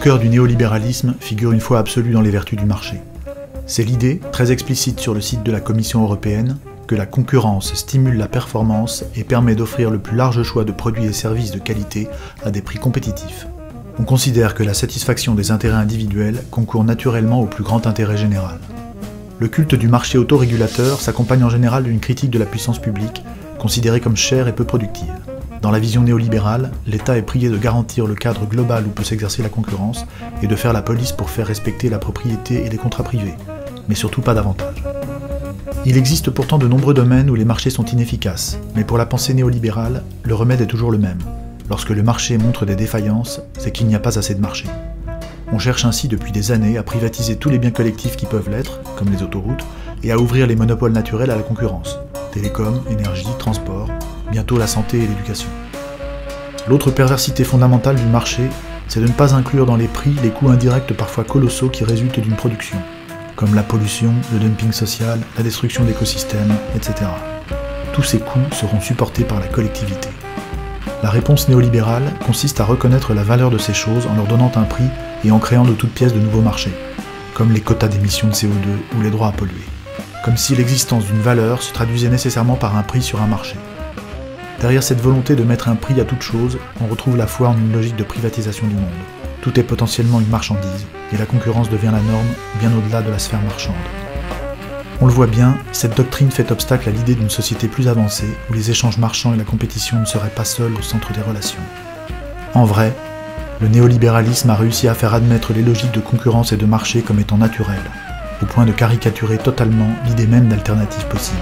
cœur du néolibéralisme figure une foi absolue dans les vertus du marché. C'est l'idée, très explicite sur le site de la Commission européenne, que la concurrence stimule la performance et permet d'offrir le plus large choix de produits et services de qualité à des prix compétitifs. On considère que la satisfaction des intérêts individuels concourt naturellement au plus grand intérêt général. Le culte du marché autorégulateur s'accompagne en général d'une critique de la puissance publique, considérée comme chère et peu productive. Dans la vision néolibérale, l'État est prié de garantir le cadre global où peut s'exercer la concurrence et de faire la police pour faire respecter la propriété et les contrats privés, mais surtout pas davantage. Il existe pourtant de nombreux domaines où les marchés sont inefficaces, mais pour la pensée néolibérale, le remède est toujours le même. Lorsque le marché montre des défaillances, c'est qu'il n'y a pas assez de marché. On cherche ainsi depuis des années à privatiser tous les biens collectifs qui peuvent l'être, comme les autoroutes, et à ouvrir les monopoles naturels à la concurrence. Télécom, énergie, transport, bientôt la santé et l'éducation. L'autre perversité fondamentale du marché, c'est de ne pas inclure dans les prix les coûts indirects parfois colossaux qui résultent d'une production, comme la pollution, le dumping social, la destruction d'écosystèmes, etc. Tous ces coûts seront supportés par la collectivité. La réponse néolibérale consiste à reconnaître la valeur de ces choses en leur donnant un prix et en créant de toutes pièces de nouveaux marchés, comme les quotas d'émissions de CO2 ou les droits à polluer. Comme si l'existence d'une valeur se traduisait nécessairement par un prix sur un marché. Derrière cette volonté de mettre un prix à toute chose, on retrouve la foi en une logique de privatisation du monde. Tout est potentiellement une marchandise, et la concurrence devient la norme, bien au-delà de la sphère marchande. On le voit bien, cette doctrine fait obstacle à l'idée d'une société plus avancée, où les échanges marchands et la compétition ne seraient pas seuls au centre des relations. En vrai, le néolibéralisme a réussi à faire admettre les logiques de concurrence et de marché comme étant naturelles, au point de caricaturer totalement l'idée même d'alternative possible.